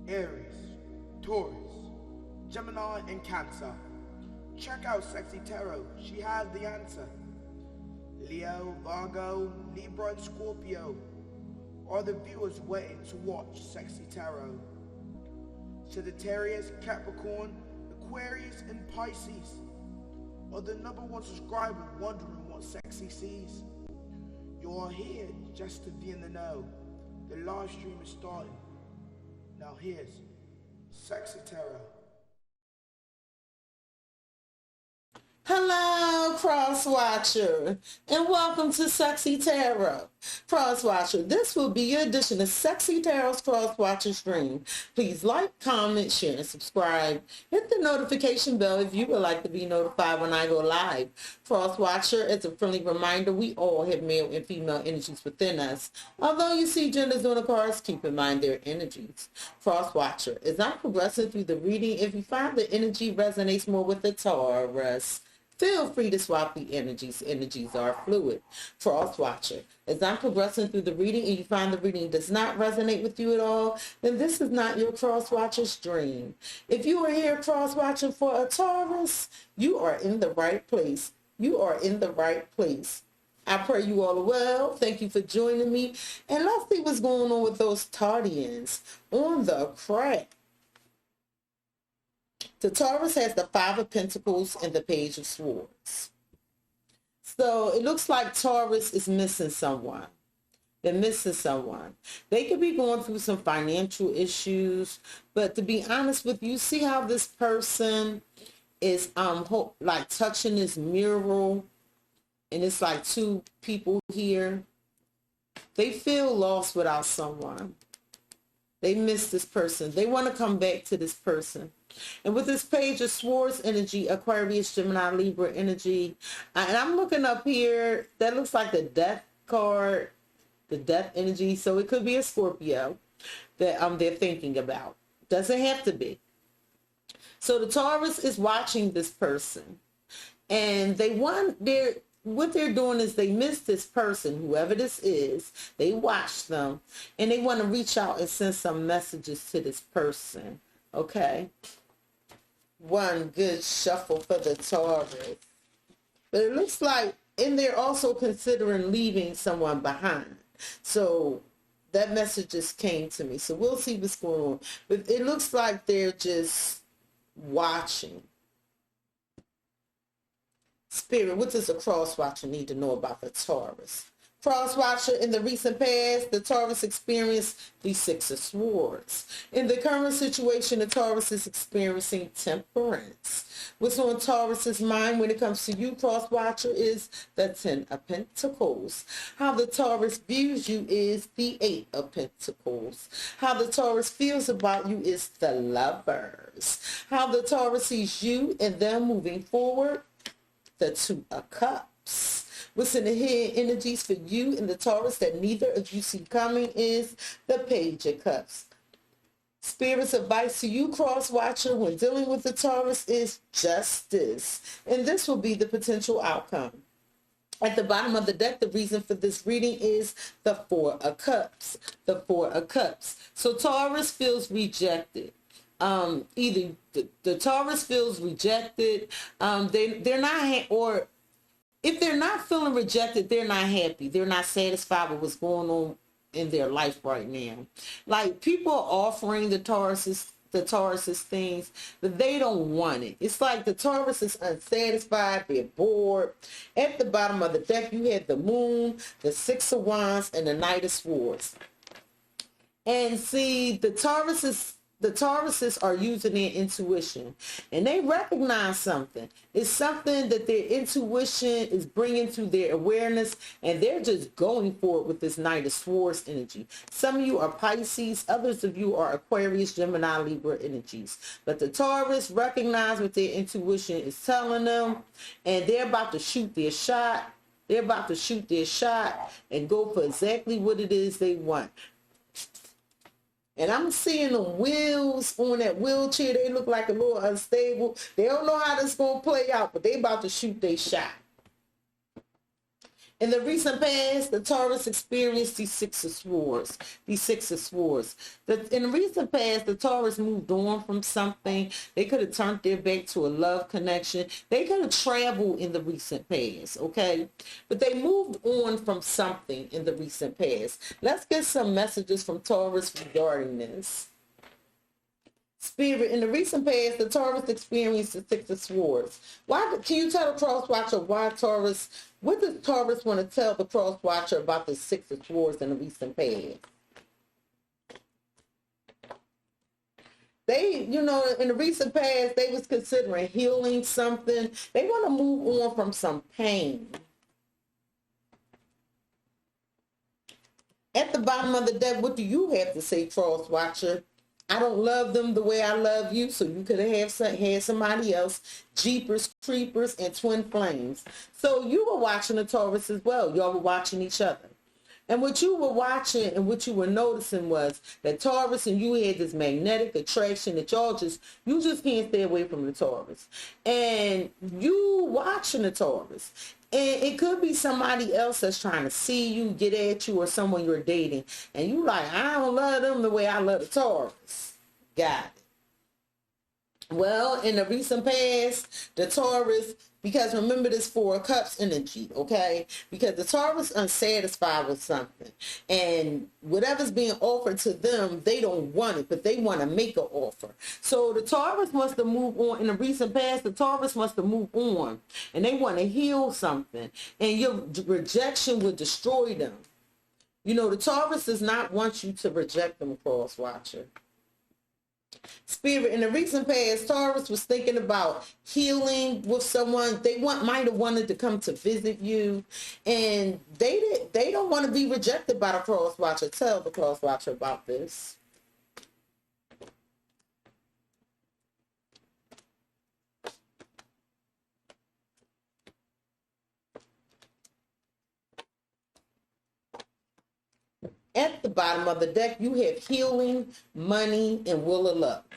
Aries, Taurus, Gemini, and Cancer. Check out Cexxi Tarot, she has the answer. Leo, Virgo, Libra, and Scorpio are the viewers waiting to watch Cexxi Tarot. Sagittarius, Capricorn, Aquarius, and Pisces are the #1 subscriber wondering what Cexxi sees. You are here just to be in the know. The live stream is starting. Now here's Cexxi Tarot. Hello, Cross Watcher, and welcome to Cexxi Tarot. Cross Watcher, this will be your edition of Cexxi Tarot's Cross Watcher stream. Please like, comment, share, and subscribe. Hit the notification bell if you would like to be notified when I go live. Cross Watcher, as a friendly reminder, we all have male and female energies within us. Although you see genders on the cards, keep in mind their energies. Cross Watcher, as I'm progressing through the reading, if you find the energy resonates more with the Taurus, feel free to swap the energies. Energies are fluid. Cross Watcher, as I'm progressing through the reading and you find the reading does not resonate with you at all, then this is not your Cross Watcher stream. If you are here cross watching for a Taurus, you are in the right place. You are in the right place. I pray you all are well. Thank you for joining me. And let's see what's going on with those Taurusians on the crack. The Taurus has the 5 of Pentacles and the Page of Swords. So it looks like Taurus is missing someone. They're missing someone. They could be going through some financial issues, but to be honest with you, see how this person is like touching this mural, and it's like 2 people here. They feel lost without someone. They miss this person. They want to come back to this person. And with this Page of Swords energy, Aquarius, Gemini, Libra energy, and I'm looking up here, that looks like the Death card, the Death energy. So it could be a Scorpio that they're thinking about. Doesn't have to be. So the Taurus is watching this person, and what they're doing is they miss this person, whoever this is. They watch them, and they want to reach out and send some messages to this person. Okay. One good shuffle for the Taurus. But it looks like, and they're also considering leaving someone behind. So that message just came to me. So we'll see what's going on. But it looks like they're just watching. Spirit, what does a cross watcher need to know about the Taurus? Cross watcher, in the recent past, the Taurus experienced the 6 of Swords. In the current situation, the Taurus is experiencing temperance. What's on Taurus's mind when it comes to you, cross watcher, is the 10 of Pentacles. How the Taurus views you is the 8 of Pentacles. How the Taurus feels about you is the Lovers. How the Taurus sees you and them moving forward, the 2 of Cups. What's in the hidden energies for you and the Taurus that neither of you see coming is the Page of Cups. Spirit's advice to you, cross watcher, when dealing with the Taurus is justice. And this will be the potential outcome. At the bottom of the deck, the reason for this reading is the 4 of Cups. The 4 of Cups. So Taurus feels rejected. Either the Taurus feels rejected, they're not, or if they're not feeling rejected, they're not happy. They're not satisfied with what's going on in their life right now. Like, people are offering the Taurus things, but they don't want it. It's like the Taurus is unsatisfied. They're bored. At the bottom of the deck, you have the Moon, the 6 of Wands, and the Knight of Swords. And see, the Tauruses are using their intuition, and they recognize something. It's something that their intuition is bringing to their awareness, and they're just going for it with this Knight of Swords energy. Some of you are Pisces, others of you are Aquarius, Gemini, Libra energies. But the Taurus recognize what their intuition is telling them, and they're about to shoot their shot. They're about to shoot their shot and go for exactly what it is they want. And I'm seeing the wheels on that wheelchair. They look like a little unstable. They don't know how this is going to play out, but they about to shoot their shot. In the recent past, the Taurus experienced these Six of Swords. These Six of Swords. In the recent past, the Taurus moved on from something. They could have turned their back to a love connection. They could have traveled in the recent past, okay? But they moved on from something in the recent past. Let's get some messages from Taurus regarding this. Spirit, in the recent past, the Taurus experienced the Six of Swords. Why? Can you tell the cross watcher why Taurus? What does Taurus want to tell the cross watcher about the Six of Swords in the recent past? They, you know, in the recent past, they was considering healing something. They want to move on from some pain. At the bottom of the deck, what do you have to say, cross watcher? I don't love them the way I love you, so you could have had somebody else. Jeepers, creepers, and twin flames. So you were watching the Taurus as well. Y'all were watching each other. And what you were watching and what you were noticing was that Taurus and you had this magnetic attraction that you just can't stay away from the Taurus. And you watching the Taurus. And it could be somebody else that's trying to see you, get at you, or someone you're dating. And you like, I don't love them the way I love the Taurus. Got it. Well, in the recent past, the Taurus, because remember this Four of Cups energy, okay? Because the Taurus unsatisfied with something. And whatever's being offered to them, they don't want it, but they want to make an offer. So the Taurus wants to move on. In the recent past, the Taurus wants to move on. And they want to heal something. And your rejection would destroy them. You know, the Taurus does not want you to reject them, cross watcher. Spirit, in the recent past, Taurus was thinking about healing with someone. They might have wanted to come to visit you, and they don't want to be rejected by the cross watcher. Tell the cross watcher about this. At the bottom of the deck, you have healing, money, and will of luck.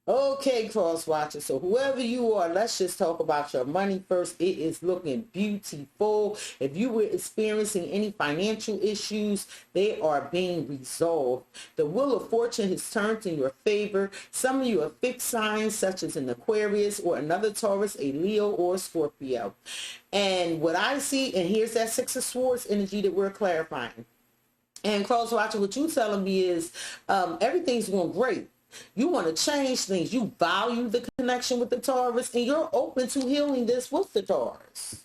Okay, cross watcher. So whoever you are, let's just talk about your money first. It is looking beautiful. If you were experiencing any financial issues, they are being resolved. The wheel of fortune has turned in your favor. Some of you are fixed signs, such as an Aquarius or another Taurus, a Leo or a Scorpio. And what I see, and here's that Six of Swords energy that we're clarifying. And cross watcher, what you telling me is everything's going great. You want to change things. You value the connection with the Taurus, and you're open to healing this with the Taurus.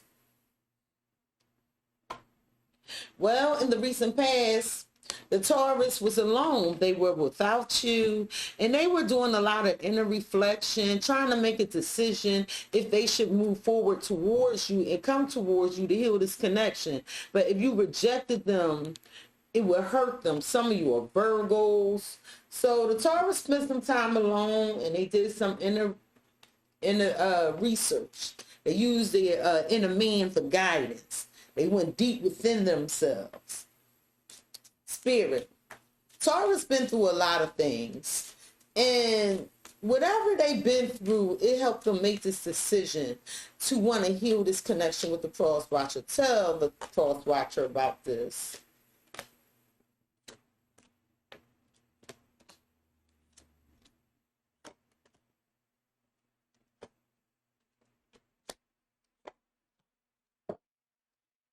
Well, in the recent past, the Taurus was alone. They were without you, and they were doing a lot of inner reflection, trying to make a decision if they should move forward towards you and come towards you to heal this connection. But if you rejected them, it would hurt them. Some of you are Virgos. So the Taurus spent some time alone, and they did some inner research. They used their inner man for guidance. They went deep within themselves. Spirit. Taurus been through a lot of things. And whatever they've been through, it helped them make this decision to want to heal this connection with the cross watcher. Tell the cross watcher about this.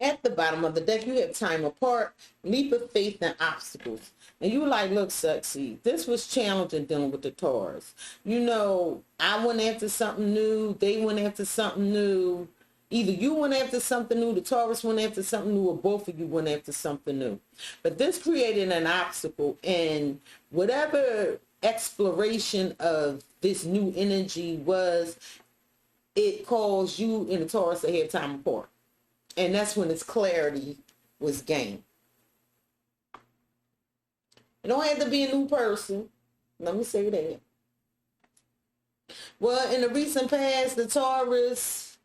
At the bottom of the deck, you have time apart, leap of faith, and obstacles. And you like, look, Cexxi, this was challenging dealing with the Taurus. You know, I went after something new. They went after something new. Either you went after something new, the Taurus went after something new, or both of you went after something new. But this created an obstacle, and whatever exploration of this new energy was, it caused you and the Taurus to have time apart. And that's when its clarity was gained. It don't have to be a new person. Let me say that. Well, in the recent past, the Taurus,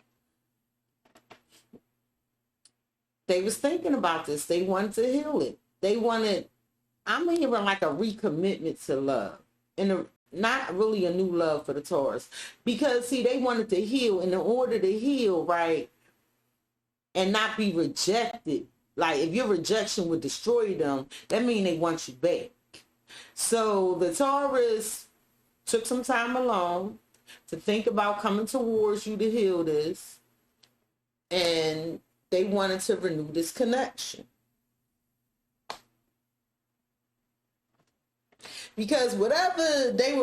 they was thinking about this. They wanted to heal it. They wanted, I'm hearing like a recommitment to love. And not really a new love for the Taurus. Because, see, they wanted to heal. And in order to heal, right, and not be rejected. Like if your rejection would destroy them, that means they want you back. So the Taurus took some time alone to think about coming towards you to heal this, and they wanted to renew this connection. Because whatever they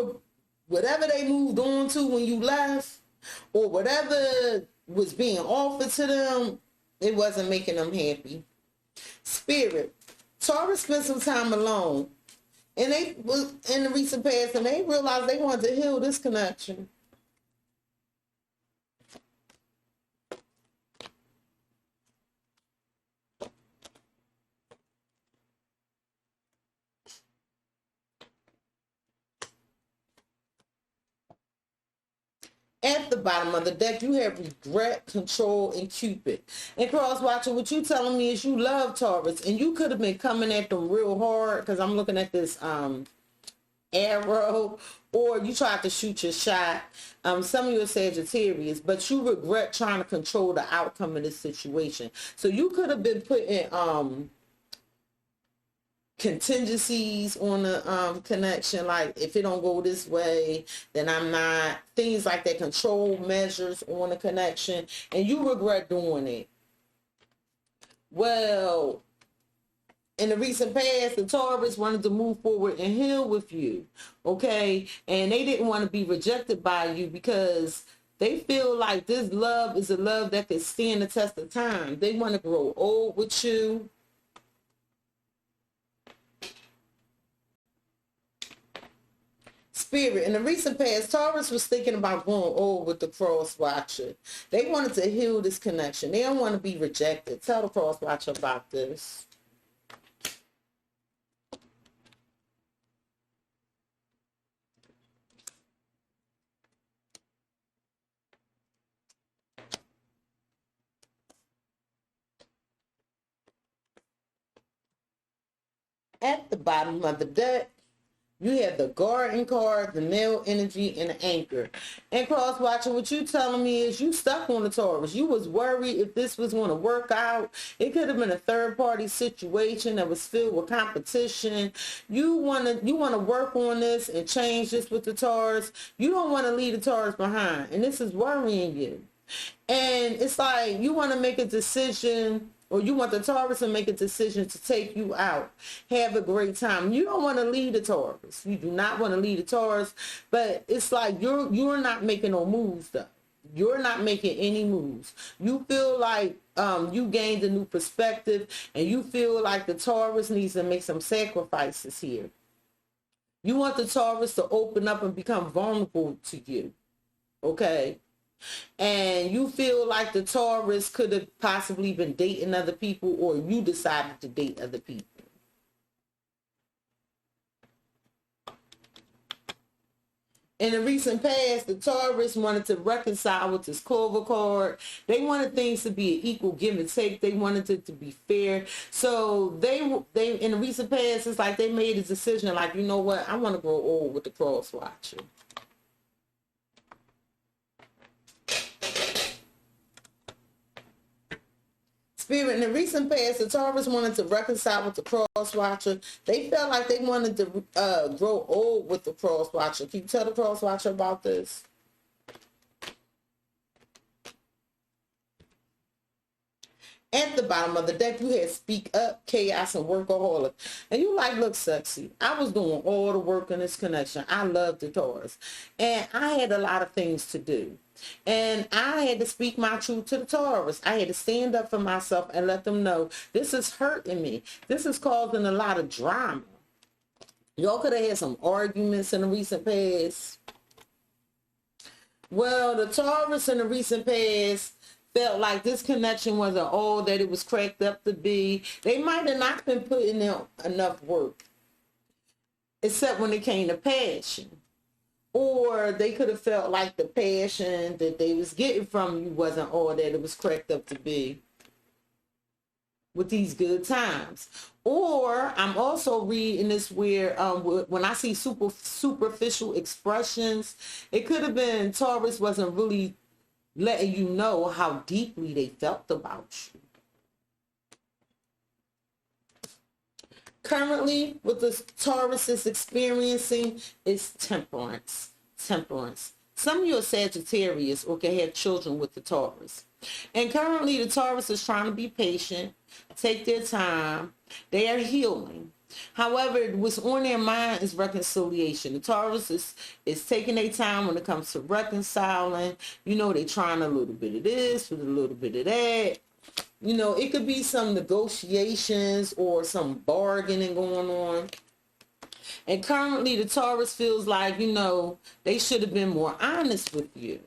moved on to when you left, or whatever was being offered to them, it wasn't making them happy. Spirit, Taurus spent some time alone, and they was in the recent past, and they realized they wanted to heal this connection. At the bottom of the deck, you have regret, control, and Cupid. And cross-watcher, what you telling me is you love Taurus, and you could have been coming at them real hard, because I'm looking at this arrow, or you tried to shoot your shot. Some of you are Sagittarius, but you regret trying to control the outcome of this situation. So you could have been putting contingencies on the connection, like if it don't go this way, then I'm not, things like that, control measures on the connection, and you regret doing it. Well, in the recent past, the Taurus wanted to move forward and heal with you, okay? And they didn't want to be rejected by you, because they feel like this love is a love that can stand the test of time. They want to grow old with you. Spirit, in the recent past, Taurus was thinking about going old with the cross-watcher. They wanted to heal this connection. They don't want to be rejected. Tell the cross-watcher about this. At the bottom of the deck, you have the Garden card, the male energy, and the Anchor. And cross-watcher, what you telling me is you stuck on the Taurus. You was worried if this was going to work out. It could have been a third-party situation that was filled with competition. You want to work on this and change this with the Taurus. You don't want to leave the Taurus behind, and this is worrying you. And it's like you want to make a decision, or you want the Taurus to make a decision to take you out. Have a great time. You don't want to leave the Taurus. You do not want to leave the Taurus, but it's like you're not making no moves though. You're not making any moves. You feel like you gained a new perspective, and you feel like the Taurus needs to make some sacrifices here. You want the Taurus to open up and become vulnerable to you, okay? And you feel like the Taurus could have possibly been dating other people, or you decided to date other people. In the recent past, the Taurus wanted to reconcile with this Clover card. They wanted things to be an equal give and take. They wanted it to be fair. So they in the recent past, it's like they made a decision like, you know what, I want to grow old with the cross watcher. Spirit, in the recent past, the Taurus wanted to reconcile with the cross-watcher. They felt like they wanted to grow old with the cross-watcher. Can you tell the cross-watcher about this? At the bottom of the deck, you had Speak Up, Chaos, and Workaholic. And you like, look, Cexxi, I was doing all the work in this connection. I love the Taurus. And I had a lot of things to do. And I had to speak my truth to the Taurus. I had to stand up for myself and let them know this is hurting me. This is causing a lot of drama. Y'all could have had some arguments in the recent past. Well, the Taurus in the recent past felt like this connection wasn't all that it was cracked up to be. They might have not been putting in enough work, except when it came to passion. Or they could have felt like the passion that they was getting from you wasn't all that it was cracked up to be with these good times. Or I'm also reading this where when I see superficial expressions, it could have been Taurus wasn't really letting you know how deeply they felt about you. Currently, what the Taurus is experiencing is temperance. Temperance. Some of you are Sagittarius or can have children with the Taurus. And currently, the Taurus is trying to be patient, take their time. They are healing. However, what's on their mind is reconciliation. The Taurus is taking their time when it comes to reconciling. You know, they're trying a little bit of this with a little bit of that. You know, it could be some negotiations or some bargaining going on. And currently, the Taurus feels like, you know, they should have been more honest with you.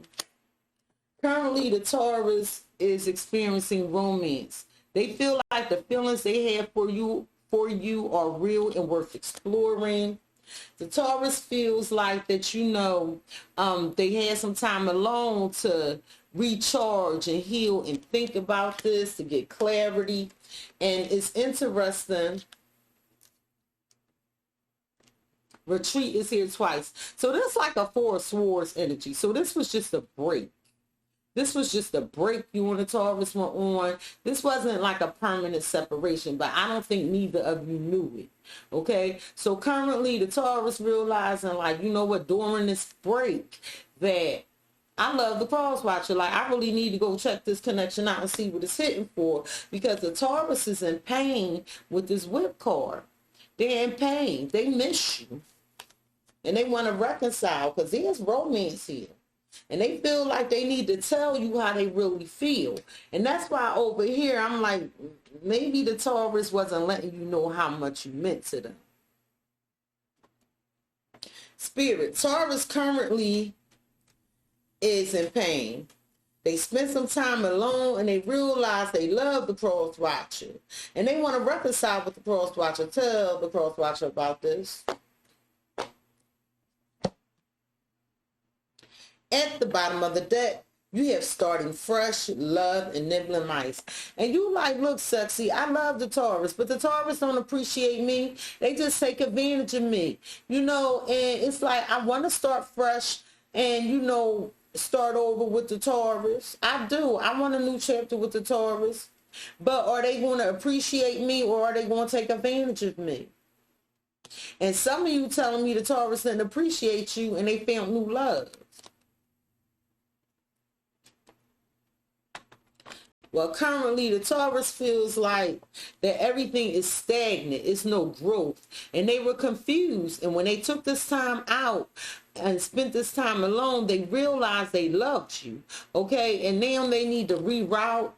Currently, the Taurus is experiencing romance. They feel like the feelings they have for you are real and worth exploring. The Taurus feels like that, you know, they had some time alone to recharge and heal and think about this, to get clarity. And it's interesting. Retreat is here twice. So this is like a Four of Swords energy. So this was just a break. This was just a break you and the Taurus were on. This wasn't like a permanent separation, but I don't think neither of you knew it. Okay? So currently the Taurus realizing, like, you know what, during this break that I love the cross watcher. Like, I really need to go check this connection out and see what it's hitting for, because the Taurus is in pain with this whip card. They're in pain. They miss you. And they want to reconcile because there's romance here. And they feel like they need to tell you how they really feel. And that's why over here, I'm like, maybe the Taurus wasn't letting you know how much you meant to them. Spirit, Taurus currently is in pain. They spent some time alone and they realize they love the cross watcher. And they want to reconcile with the cross watcher. Tell the cross watcher about this. At the bottom of the deck, you have starting fresh, love, and nibbling mice. And you like, look, Cexxi, I love the Taurus, but the Taurus don't appreciate me. They just take advantage of me. You know, and it's like, I want to start fresh and, you know, start over with the Taurus. I do. I want a new chapter with the Taurus. But are they going to appreciate me or are they going to take advantage of me? And some of you telling me the Taurus didn't appreciate you and they found new love. Well, currently, the Taurus feels like that everything is stagnant. It's no growth. And they were confused. And when they took this time out and spent this time alone, they realized they loved you. Okay? And now they need to reroute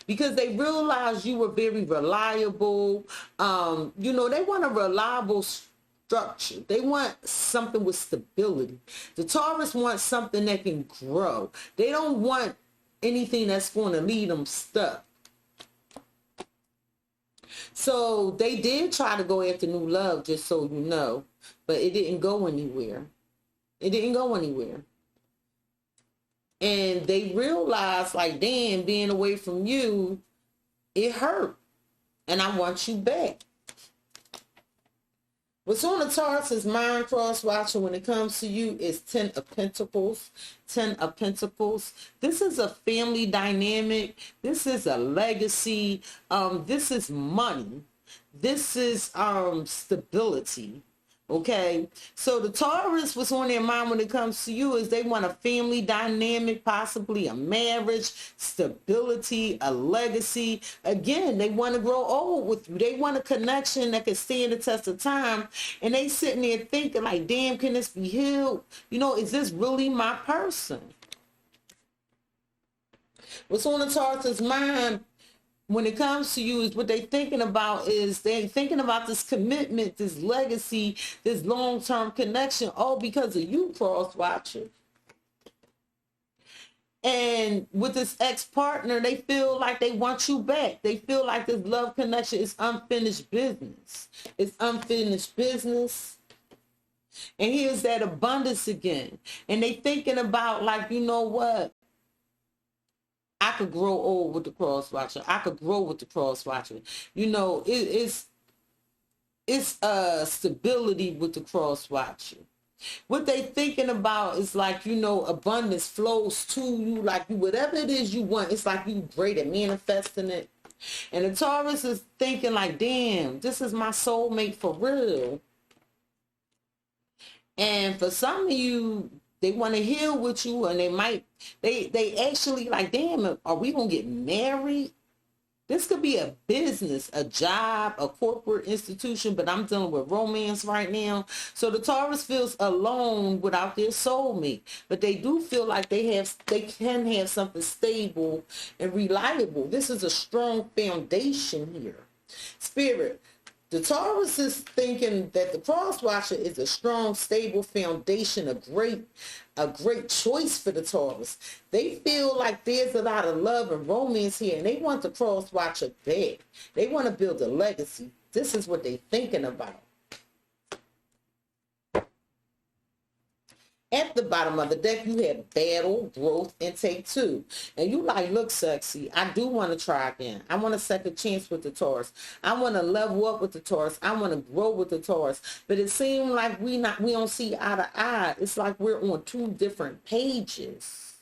because they realized you were very reliable. You know, they want a reliable structure. They want something with stability. The Taurus wants something that can grow. They don't want anything that's going to leave them stuck. So they did try to go after new love, just so you know, but it didn't go anywhere. It didn't go anywhere. And they realized, like, damn, being away from you, it hurt. And I want you back. What's on the Taurus's mind, cross watcher, when it comes to you is 10 of Pentacles. 10 of Pentacles. This is a family dynamic. This is a legacy. This is money. This is stability. Okay, so the Taurus, what's on their mind when it comes to you is they want a family dynamic, possibly a marriage, stability, a legacy. Again, they want to grow old with you. They want a connection that can stand the test of time. And they sitting there thinking like, damn, can this be healed? You know, is this really my person? What's on the Taurus's mind when it comes to you is what they're thinking about is they're thinking about this commitment, this legacy, this long-term connection, all because of you, cross watcher. And with this ex-partner, they feel like they want you back. They feel like this love connection is unfinished business. It's unfinished business. And here's that abundance again. And they thinking about like, you know what? I could grow old with the cross watcher. I could grow with the cross watcher. You know, it's stability with the cross watcher. What they thinking about is like, you know, abundance flows to you, like you, whatever it is you want, it's like you great at manifesting it. And the Taurus is thinking like, damn, this is my soulmate for real. And for some of you, they want to heal with you, and they actually like, damn, are we gonna get married? This could be a business, a job, a corporate institution, but I'm dealing with romance right now. So the Taurus feels alone without their soulmate, but they do feel like they can have something stable and reliable. This is a strong foundation here. Spirit, the Taurus is thinking that the cross watcher is a strong, stable foundation, a great choice for the Taurus. They feel like there's a lot of love and romance here, and they want the cross watcher back. They want to build a legacy. This is what they're thinking about. At the bottom of the deck, you have battle, growth, and take two. And you like, look, Cexxi, I do want to try again. I want a second chance with the Taurus. I want to level up with the Taurus. I want to grow with the Taurus. But it seems like we don't see eye to eye. It's like we're on two different pages.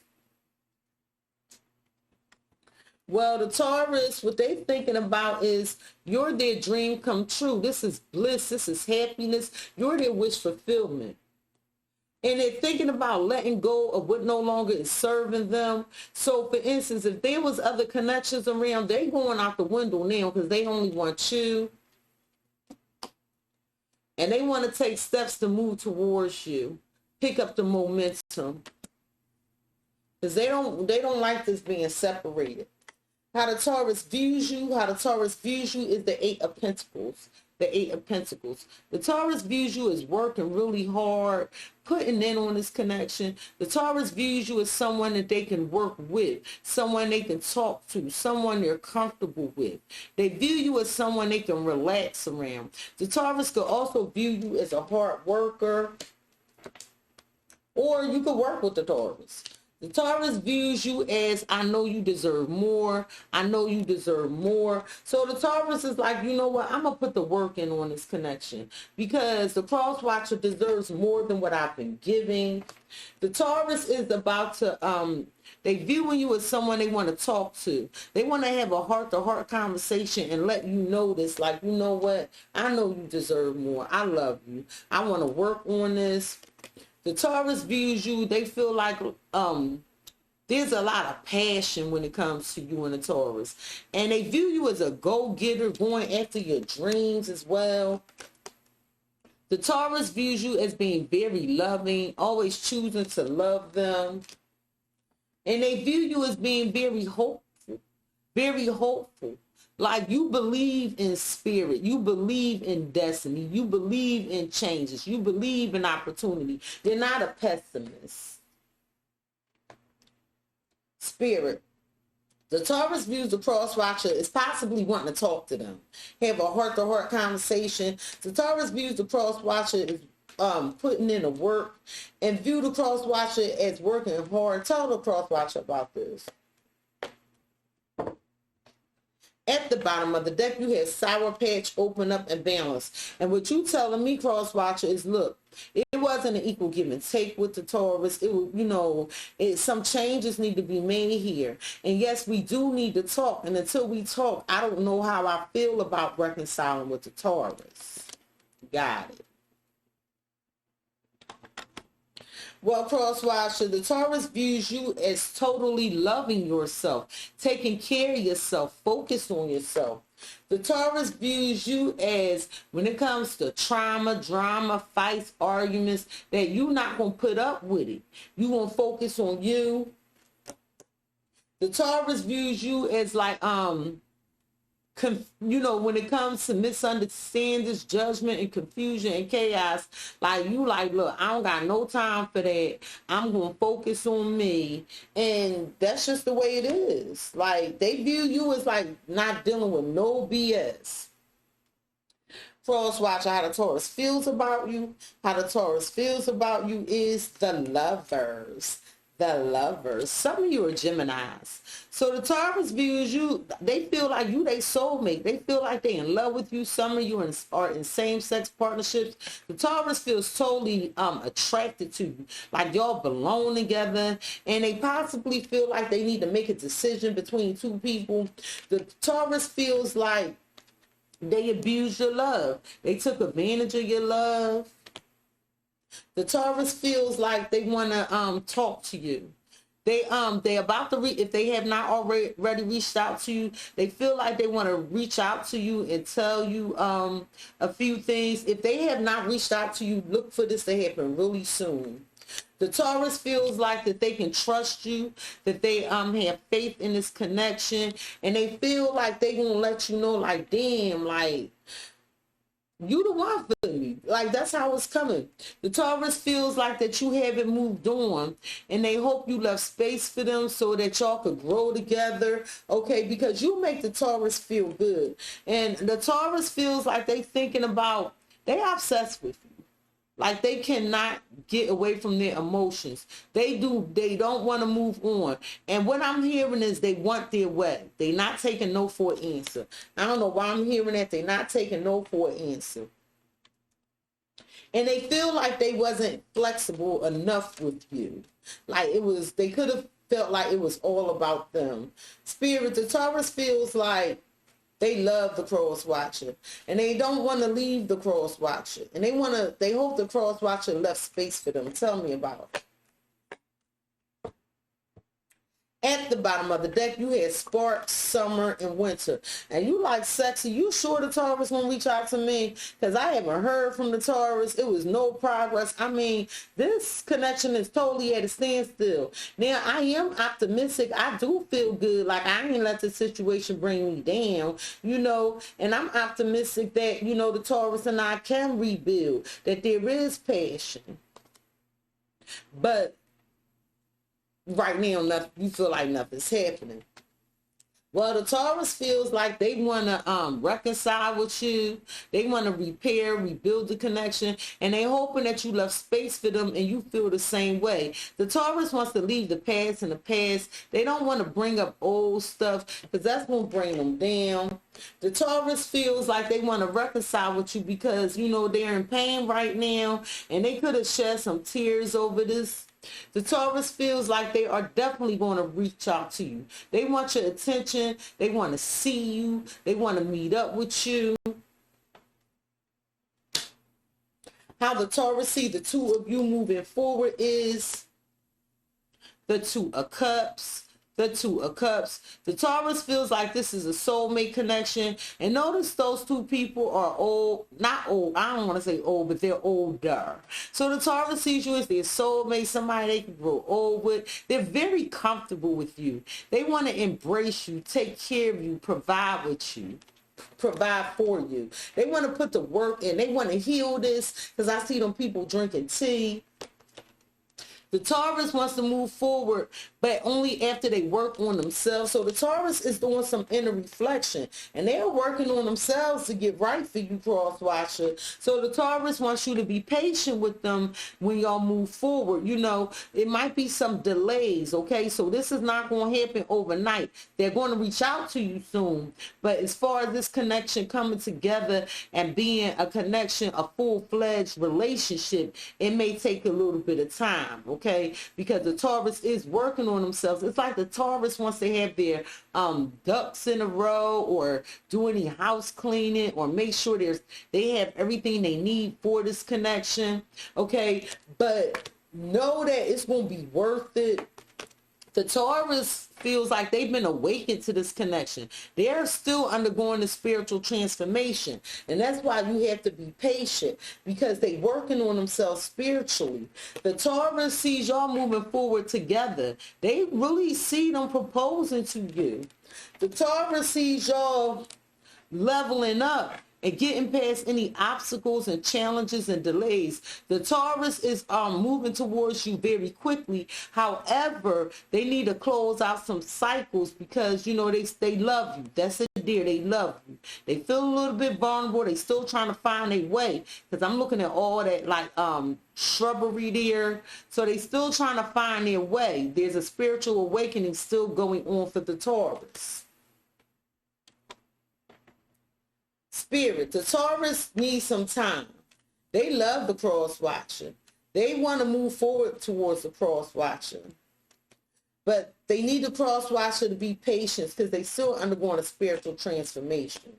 Well, the Taurus, what they're thinking about is you're their dream come true. This is bliss. This is happiness. You're their wish fulfillment. And they're thinking about letting go of what no longer is serving them. So, for instance, if there was other connections around, they're going out the window now because they only want you. And they want to take steps to move towards you. Pick up the momentum. Because they don't like this being separated. How the Taurus views you is the Eight of Pentacles. The Eight of Pentacles. The Taurus views you as working really hard, putting in on this connection. The Taurus views you as someone that they can work with, someone they can talk to, someone they're comfortable with. They view you as someone they can relax around. The Taurus could also view you as a hard worker, or you could work with the Taurus. The Taurus views you as, I know you deserve more. I know you deserve more. So the Taurus is like, you know what? I'm going to put the work in on this connection because the cross watcher deserves more than what I've been giving. The Taurus is about to, they viewing you as someone they want to talk to. They want to have a heart-to-heart conversation and let you know this, like, you know what? I know you deserve more. I love you. I want to work on this. The Taurus views you, they feel like there's a lot of passion when it comes to you and the Taurus. And they view you as a go-getter, going after your dreams as well. The Taurus views you as being very loving, always choosing to love them. And they view you as being very hopeful, very hopeful. Like you believe in spirit, you believe in destiny, you believe in changes, you believe in opportunity. They're not a pessimist. Spirit. The Taurus views the cross watcher as possibly wanting to talk to them, have a heart-to-heart conversation. The Taurus views the cross watcher as putting in the work and view the cross watcher as working hard. Tell the cross watcher about this. At the bottom of the deck, you have Sour Patch, Open Up, and Balance. And what you telling me, cross watcher, is look, it wasn't an equal give and take with the Taurus. It was, you know, some changes need to be made here. And yes, we do need to talk. And until we talk, I don't know how I feel about reconciling with the Taurus. Got it. Well, cross watcher, the Taurus views you as totally loving yourself, taking care of yourself, focus on yourself. The Taurus views you as, when it comes to trauma, drama, fights, arguments, that you're not going to put up with it. You're going to focus on you. The Taurus views you as like, you know, when it comes to misunderstandings, judgment, and confusion and chaos, like you like, look, I don't got no time for that. I'm going to focus on me. And that's just the way it is. Like, they view you as like not dealing with no BS. Cross watcher, how the Taurus feels about you. How the Taurus feels about you is the Lovers. The Lovers. Some of you are Geminis. So the Taurus views you, they feel like you they soulmate. They feel like they in love with you. Some of you are in same-sex partnerships. The Taurus feels totally attracted to you. Like y'all belong together. And they possibly feel like they need to make a decision between two people. The Taurus feels like they abused your love. They took advantage of your love. The Taurus feels like they want to talk to you. They about to if they have not already reached out to you, they feel like they want to reach out to you and tell you a few things. If they have not reached out to you, look for this to happen really soon. The Taurus feels like that they can trust you, that they have faith in this connection, and they feel like they gonna let you know, like, damn, like, you the one for me. Like, that's how it's coming. The Taurus feels like that you haven't moved on, and they hope you left space for them so that y'all could grow together, okay? Because you make the Taurus feel good. And the Taurus feels like they thinking about, they obsessed with you. Like, they cannot get away from their emotions. They don't want to move on. And what I'm hearing is they want their way. They're not taking no for an answer. I don't know why I'm hearing that. They're not taking no for an answer. And they feel like they wasn't flexible enough with you. Like, they could have felt like it was all about them. Spirit, the Taurus feels like they love the cross watcher, and they don't want to leave the cross watcher, and they hope the cross watcher left space for them. Tell me about it. At the bottom of the deck, you had spark, summer, and winter. And you like Cexxi. You sure the Taurus won't reach out to me? Because I haven't heard from the Taurus. It was no progress. I mean, this connection is totally at a standstill. Now, I am optimistic. I do feel good. Like, I ain't let the situation bring me down, you know. And I'm optimistic that, you know, the Taurus and I can rebuild. That there is passion. But right now, you feel like nothing's happening. Well, the Taurus feels like they want to reconcile with you. They want to rebuild the connection, and they're hoping that you left space for them and you feel the same way. The Taurus wants to leave the past in the past. They don't want to bring up old stuff because that's going to bring them down. The Taurus feels like they want to reconcile with you because, you know, they're in pain right now, and they could have shed some tears over this. The Taurus feels like they are definitely going to reach out to you. They want your attention. They want to see you. They want to meet up with you. How the Taurus see the two of you moving forward is the Two of Cups. The Two of Cups. The Taurus feels like this is a soulmate connection. And notice those two people are old. Not old. I don't want to say old, but they're older. So the Taurus sees you as their soulmate, somebody they can grow old with. They're very comfortable with you. They want to embrace you, take care of you, provide with you. Provide for you. They want to put the work in. They want to heal this because I see them people drinking tea. The Taurus wants to move forward, but only after they work on themselves. So the Taurus is doing some inner reflection, and they're working on themselves to get right for you, cross watcher. So the Taurus wants you to be patient with them when y'all move forward. You know, it might be some delays, okay? So this is not going to happen overnight. They're going to reach out to you soon. But as far as this connection coming together and being a connection, a full-fledged relationship, it may take a little bit of time, okay? Because the Taurus is working on themselves. It's like the Taurus wants to have their ducks in a row, or do any house cleaning, or make sure they have everything they need for this connection, okay? But know that it's going to be worth it. The Taurus feels like they've been awakened to this connection. They're still undergoing the spiritual transformation. And that's why you have to be patient, because they're working on themselves spiritually. The Taurus sees y'all moving forward together. They really see them proposing to you. The Taurus sees y'all leveling up. and getting past any obstacles and challenges and delays. The Taurus is moving towards you very quickly. However, they need to close out some cycles because, you know, they love you. That's it there. They love you. They feel a little bit vulnerable. They still trying to find a way, because I'm looking at all that like shrubbery there. So they still trying to find their way. There's a spiritual awakening still going on for the Taurus. Spirit, the Taurus needs some time. They love the cross watcher. They want to move forward towards the cross watcher. But they need the cross watcher to be patient because they still undergoing a spiritual transformation.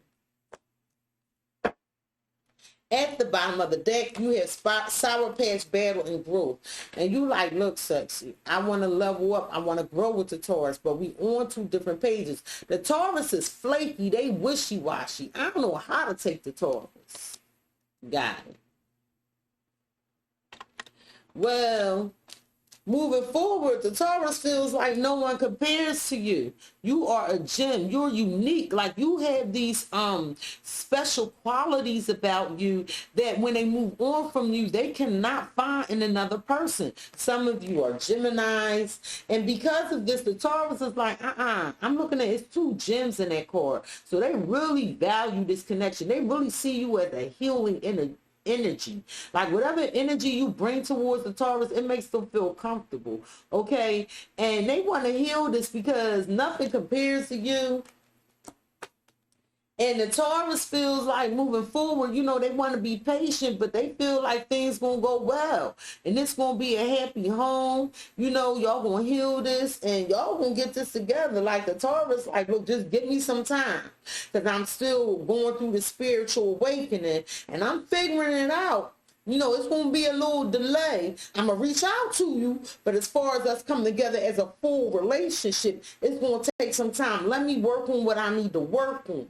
At the bottom of the deck, you have Sour Patch, Battle, and Growth. And you like, look, Cexxi, I want to level up. I want to grow with the Taurus, but we on 2 different pages. The Taurus is flaky. They wishy-washy. I don't know how to take the Taurus. Got it. Well, moving forward, the Taurus feels like no one compares to you. You are a gem. You're unique. Like, you have these special qualities about you that when they move on from you, they cannot find in another person. Some of you are Geminis. And because of this, the Taurus is like, I'm looking at, it's 2 gems in that card. So they really value this connection. They really see you as a healing energy. Like, whatever energy you bring towards the Taurus, it makes them feel comfortable, okay? And they want to heal this because nothing compares to you. And the Taurus feels like moving forward, you know, they want to be patient, but they feel like things going to go well. And it's going to be a happy home. You know, y'all going to heal this and y'all going to get this together. Like, the Taurus, like, look, just give me some time. Because I'm still going through the spiritual awakening and I'm figuring it out. You know, it's going to be a little delay. I'm going to reach out to you, but as far as us coming together as a full relationship, it's going to take some time. Let me work on what I need to work on.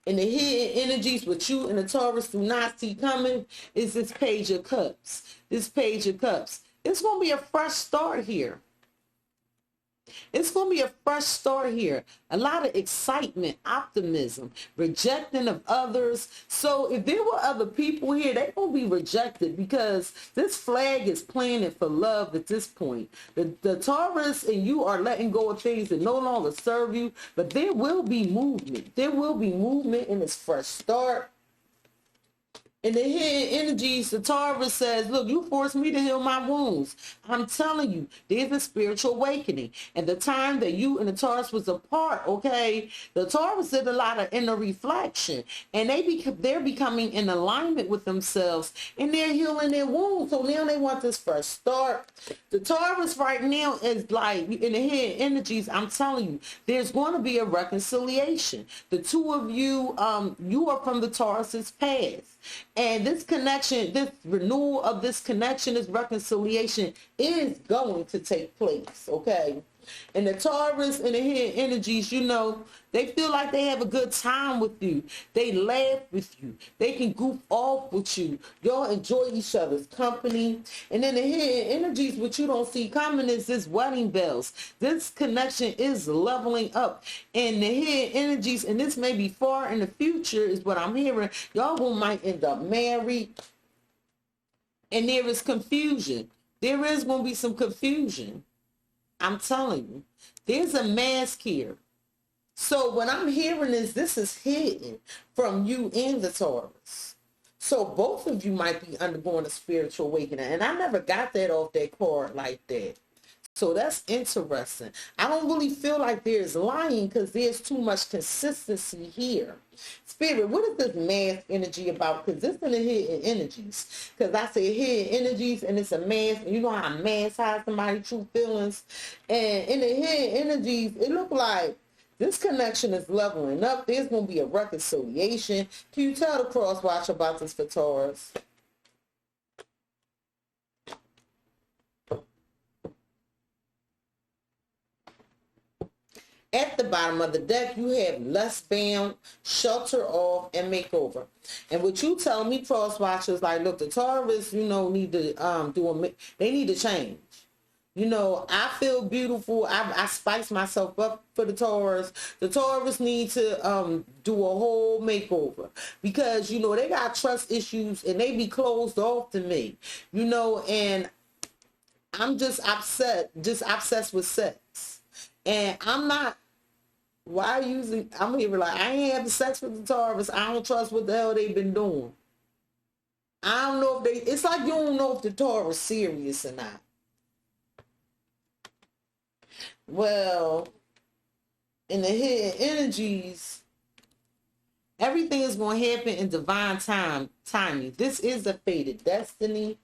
And the hidden energies with you and the Taurus do not see coming is this Page of Cups. This Page of Cups. It's going to be a fresh start here. It's going to be a fresh start here. A lot of excitement, optimism, rejecting of others. So if there were other people here, they're going to be rejected because this flag is planted for love at this point. The Taurus and you are letting go of things that no longer serve you, but there will be movement. There will be movement in this fresh start. In the hidden energies, the Taurus says, look, you forced me to heal my wounds. I'm telling you, there's a spiritual awakening. And the time that you and the Taurus was apart, okay, the Taurus did a lot of inner reflection. And they're becoming in alignment with themselves. And they're healing their wounds. So now they want this fresh start. The Taurus right now is like, in the hidden energies, I'm telling you, there's going to be a reconciliation. The 2 of you, you are from the Taurus's past. And this connection, this renewal of this connection, this reconciliation is going to take place, okay? And the Taurus and the hidden energies, you know, they feel like they have a good time with you. They laugh with you. They can goof off with you. Y'all enjoy each other's company. And then the hidden energies, what you don't see coming is this wedding bells. This connection is leveling up. And the hidden energies, and this may be far in the future is what I'm hearing, y'all might end up married. And there is confusion. There is going to be some confusion. I'm telling you, there's a mask here. So what I'm hearing is this is hidden from you and the Taurus. So both of you might be undergoing a spiritual awakening. And I never got that off that card like that. So that's interesting. I don't really feel like there's lying because there's too much consistency here. Spirit, what is this mask energy about? Because this is in the hidden energies. Because I say hidden energies and it's a mask. You know how a mask hides somebody's true feelings. And in the hidden energies, it look like this connection is leveling up. There's going to be a reconciliation. Can you tell the cross watch about this for Taurus? At the bottom of the deck, you have Less Bound, Shelter Off, and Makeover. And what you tell me, cross watchers, like, look, the Taurus, you know, need to they need to change. You know, I feel beautiful. I spice myself up for the Taurus. The Taurus need to do a whole makeover because, you know, they got trust issues and they be closed off to me, you know, and I'm just obsessed with sex. And I'm not, why usually, I'm here like, I ain't having sex with the Taurus. I don't trust what the hell they've been doing. I don't know if it's like you don't know if the Taurus serious or not. Well, in the hidden energies, everything is going to happen in divine timing. This is a fated destiny.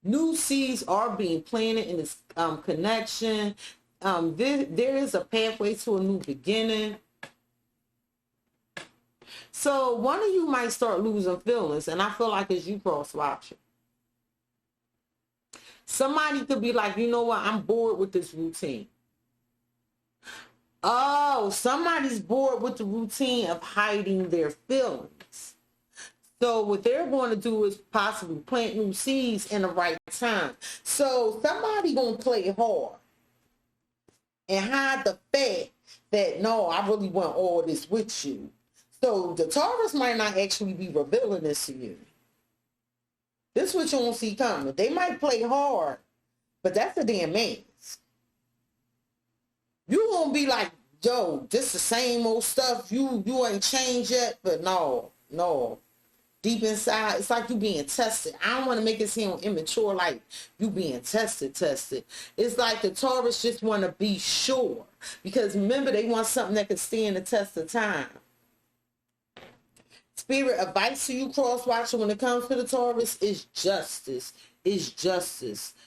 New seeds are being planted in this connection. There is a pathway to a new beginning. So one of you might start losing feelings, and I feel like it's you cross-watching. Somebody could be like, you know what, I'm bored with this routine. Oh, somebody's bored with the routine of hiding their feelings. So what they're going to do is possibly plant new seeds in the right time. So somebody going to play hard and hide the fact that, no, I really want all this with you. So the Taurus might not actually be revealing this to you. This is what you won't see coming. They might play hard, but that's a damn mask. You won't be like, yo, this the same old stuff. You ain't changed yet, but no. Deep inside, it's like you being tested. I don't want to make it seem immature, like you being tested. It's like the Taurus just want to be sure. Because remember, they want something that can stand the test of time. Spirit advice to you, cross-watcher, when it comes to the Taurus is justice.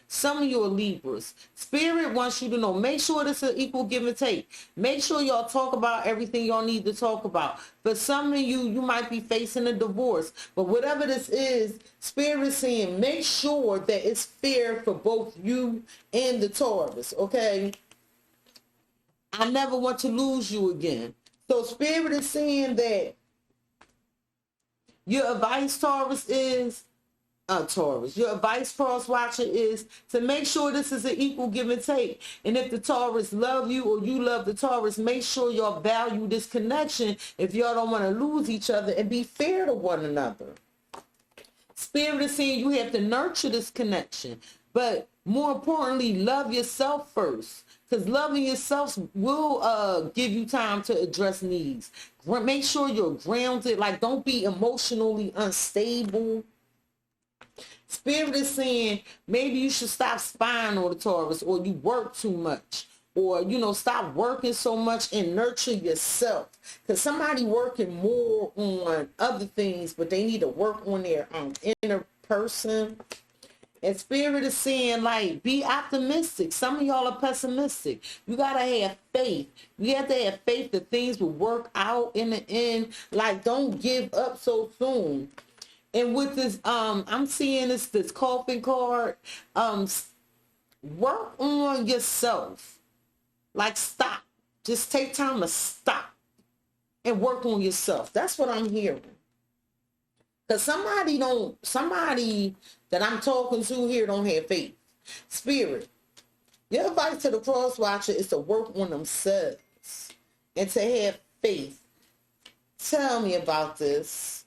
Some of you are Libras. Spirit wants you to know, make sure this is an equal give and take. Make sure y'all talk about everything y'all need to talk about. But some of you might be facing a divorce. But whatever this is, Spirit is saying, make sure that it's fair for both you and the Taurus, okay? I never want to lose you again. So Spirit is saying that your advice, Taurus, is your advice, cross watcher, is to make sure this is an equal give and take. And if the Taurus love you or you love the Taurus, make sure y'all value this connection if y'all don't want to lose each other, and be fair to one another. Spirit is saying you have to nurture this connection, but more importantly, love yourself first. Because loving yourself will give you time to address needs. Make sure you're grounded. Like, don't be emotionally unstable. Spirit is saying maybe you should stop spying on the Taurus, or you work too much. Or, you know, stop working so much and nurture yourself. Because somebody working more on other things, but they need to work on their inner person. And Spirit is saying, like, be optimistic. Some of y'all are pessimistic. You got to have faith. You have to have faith that things will work out in the end. Like, don't give up so soon. And with this, I'm seeing this coffin card. Work on yourself. Like, stop. Just take time to stop and work on yourself. That's what I'm hearing. Because somebody that I'm talking to here don't have faith. Spirit, your advice to the cross watcher is to work on themselves and to have faith. Tell me about this.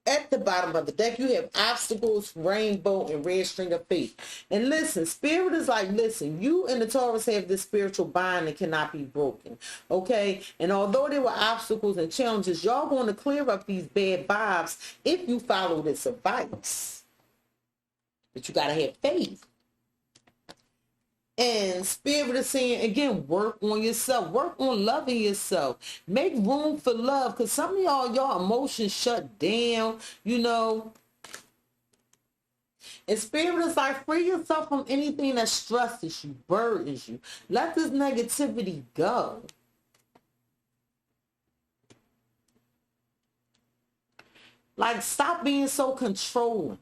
At the bottom of the deck, you have obstacles, rainbow, and red string of faith. And listen, Spirit is like, listen, you and the Taurus have this spiritual bond that cannot be broken, okay? And although there were obstacles and challenges, y'all going to clear up these bad vibes if you follow this advice. But you got to have faith. And Spirit is saying, again, work on yourself. Work on loving yourself. Make room for love. Because some of y'all emotions shut down, you know. And Spirit is like, free yourself from anything that stresses you, burdens you. Let this negativity go. Like, stop being so controlling.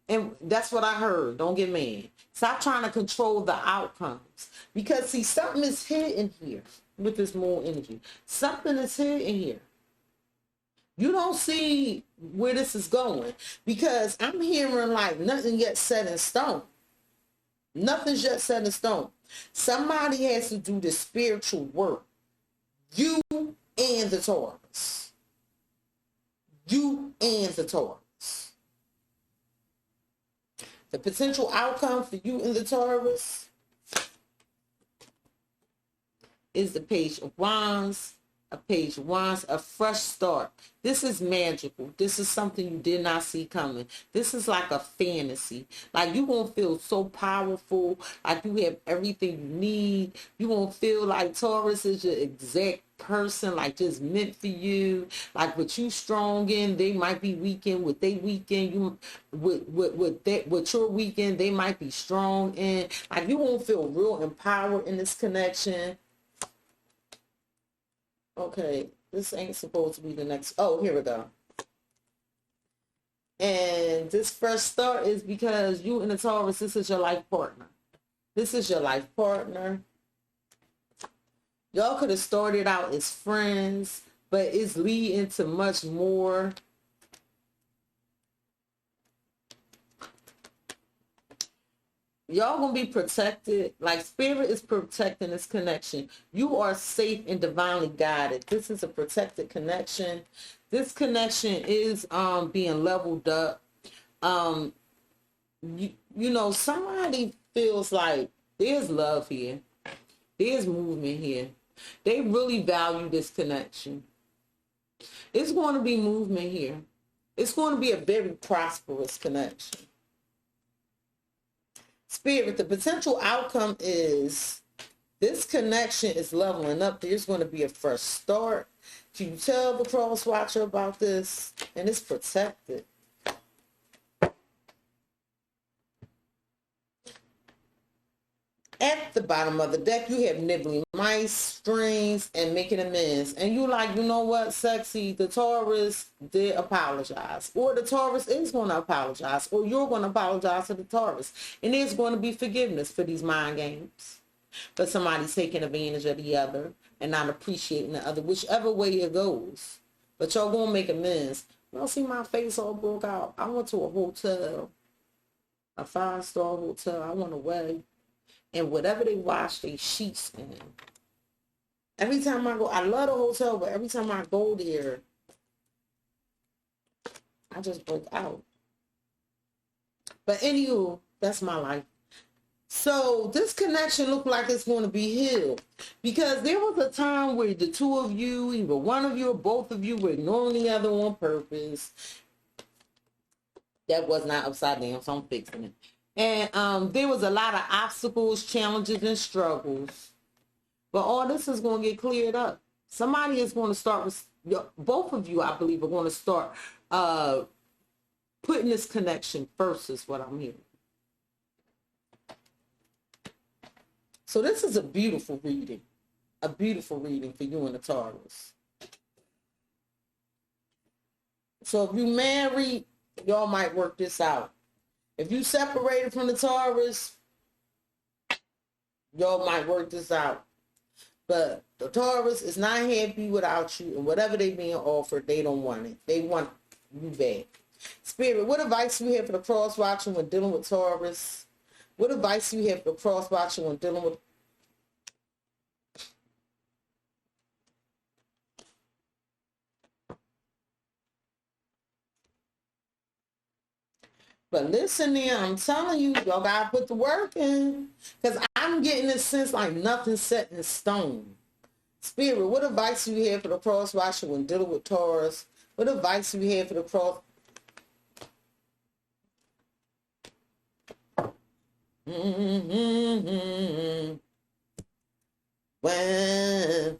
And that's what I heard. Don't get mad. Stop trying to control the outcomes. Because, see, something is hidden here with this moon energy. Something is hidden here. You don't see where this is going, because I'm hearing like nothing yet set in stone. Nothing's yet set in stone. Somebody has to do the spiritual work. You and the Taurus. You and the Taurus. The potential outcome for you and the Taurus is the Page of Wands. A Page of Wands, a fresh start. This is magical. This is something you did not see coming. This is like a fantasy. Like, you won't feel so powerful, like you have everything you need. You won't feel like Taurus is your exact person, like just meant for you. Like, what you strong in, they might be weak in. What they weak in, you what your weak in, they might be strong in. Like, you won't feel real empowered in this connection. Okay, this ain't supposed to be the next. Oh, here we go. And this fresh start is because you and the Taurus, this is your life partner. This is your life partner. Y'all could have started out as friends, but it's leading to much more. Y'all gonna be protected. Like, spirit is protecting this connection. You are safe and divinely guided. This is a protected connection. This connection is being leveled up. You know, somebody feels like there's love here. There's movement here. They really value this connection. It's going to be movement here. It's going to be a very prosperous connection. Spirit, the potential outcome is this connection is leveling up. There's going to be a fresh start. Can you tell the cross watcher about this? And it's protected. At the bottom of the deck, you have nibbling mice, strings, and making amends. And you like, you know what, Cexxi, the Taurus did apologize. Or the Taurus is going to apologize. Or you're going to apologize to the Taurus. And there's going to be forgiveness for these mind games. For somebody taking advantage of the other and not appreciating the other, whichever way it goes. But y'all going to make amends. Y'all see my face all broke out. I went to a hotel. A 5-star hotel. I went away. And whatever they wash their sheets in. Every time I go, I love the hotel, but every time I go there, I just break out. But anywho, that's my life. So this connection looked like it's going to be healed. Because there was a time where the two of you, either one of you or both of you, were ignoring the other on purpose. That was not upside down, so I'm fixing it. And there was a lot of obstacles, challenges, and struggles. But all this is going to get cleared up. Somebody is going to start, both of you, I believe, are going to start putting this connection first is what I'm hearing. So this is a beautiful reading. A beautiful reading for you and the Taurus. So if you married, y'all might work this out. If you separated from the Taurus, y'all might work this out. But the Taurus is not happy without you, and whatever they being offered, they don't want it. They want you back. Spirit, what advice do you have for the cross watcher when dealing with Taurus? What advice do you have for the cross watcher when dealing with... But listen there, I'm telling you, y'all gotta put the work in. Because I'm getting this sense like nothing's set in stone. Spirit, what advice do you have for the cross watcher when dealing with Taurus? What advice do you have for the cross? When...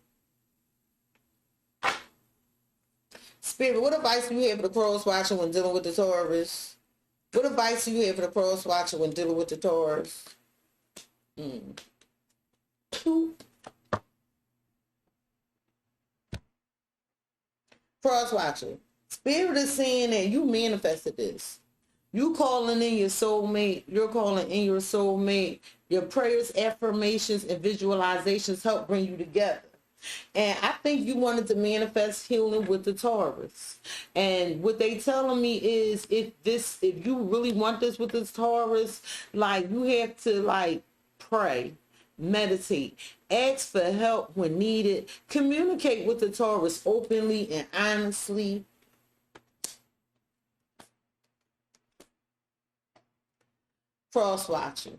Spirit, what advice do you have for the cross watcher when dealing with the Taurus? What advice do you have for the cross watcher when dealing with the Taurus? Cross watcher. Spirit is saying that you manifested this. You calling in your soulmate. You're calling in your soulmate. Your prayers, affirmations, and visualizations help bring you together. And I think you wanted to manifest healing with the Taurus. And what they telling me is if you really want this with this Taurus, like you have to like pray, meditate, ask for help when needed, communicate with the Taurus openly and honestly. Cross watching.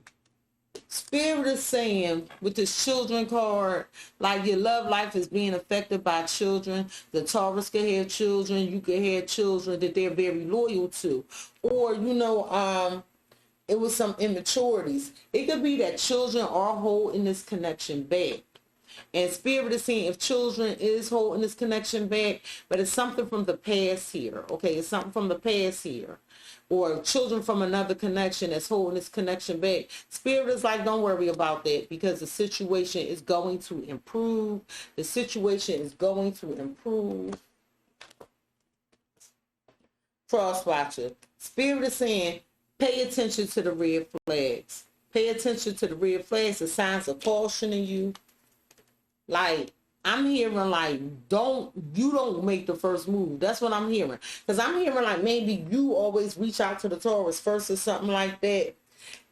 Spirit is saying with this children card, like your love life is being affected by children. The Taurus can have children. You can have children that they're very loyal to. Or, it was some immaturities. It could be that children are holding this connection back. And Spirit is saying if children is holding this connection back, but it's something from the past here. Okay, it's something from the past here. Or children from another connection that's holding this connection back. Spirit is like, don't worry about that because the situation is going to improve. The situation is going to improve. Cross watcher. Spirit is saying, pay attention to the red flags. Pay attention to the red flags, the signs of caution in you. Like, I'm hearing like, you don't make the first move. That's what I'm hearing. Because I'm hearing like maybe you always reach out to the Taurus first or something like that.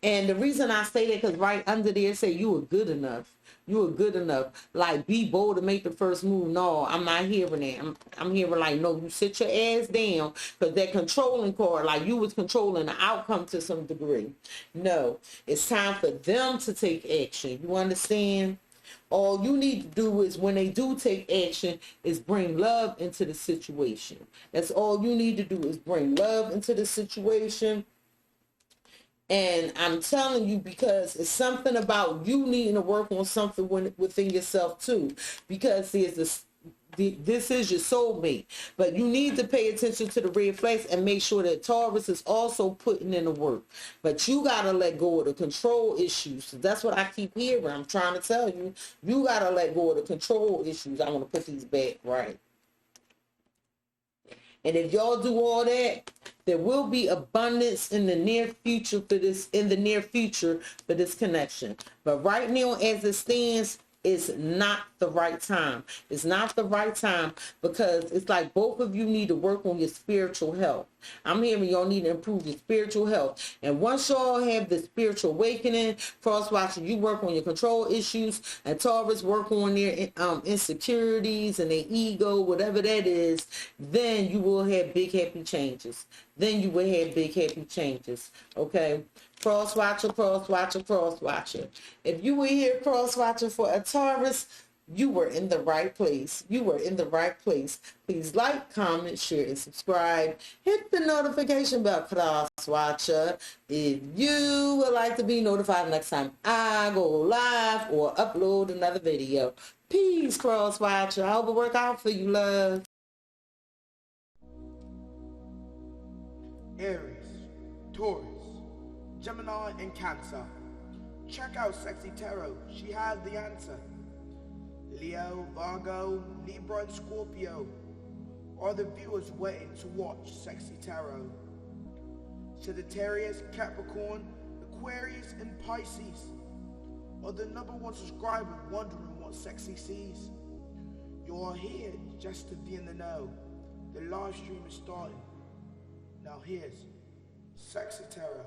And the reason I say that because right under there say you are good enough. You are good enough. Like, be bold to make the first move. No, I'm not hearing that. I'm hearing like, no, you sit your ass down because that controlling card, like you was controlling the outcome to some degree. No, it's time for them to take action. You understand? All you need to do is when they do take action is bring love into the situation. That's all you need to do is bring love into the situation. And I'm telling you because it's something about you needing to work on something within yourself too. Because this is your soulmate. But you need to pay attention to the red flags and make sure that Taurus is also putting in the work. But you got to let go of the control issues. That's what I keep hearing. I'm trying to tell you. You got to let go of the control issues. I want to put these back right. And if y'all do all that, there will be abundance in the near future for this, for this connection. But right now, as it stands, it's not the right time. It's not the right time because it's like both of you need to work on your spiritual health. I'm hearing y'all need to improve your spiritual health. And once y'all have the spiritual awakening, cross watching, you work on your control issues, and Taurus work on their insecurities and their ego, whatever that is, then you will have big happy changes. Then you will have big happy changes. Okay? Cross watcher, cross watcher, cross watcher. If you were here cross watcher for a Taurus, you were in the right place. You were in the right place. Please like, comment, share, and subscribe. Hit the notification bell, cross watcher, if you would like to be notified next time I go live or upload another video. Peace, cross watcher. I hope it work out for you, love. Aries, Taurus, Gemini, and Cancer. Check out Cexxi Tarot. She has the answer. Leo, Virgo, Libra, and Scorpio are the viewers waiting to watch Cexxi Tarot. Sagittarius, Capricorn, Aquarius, and Pisces are the #1 subscribers wondering what Cexxi sees. You're here just to be in the know. The live stream is starting. Now here's Cexxi Tarot.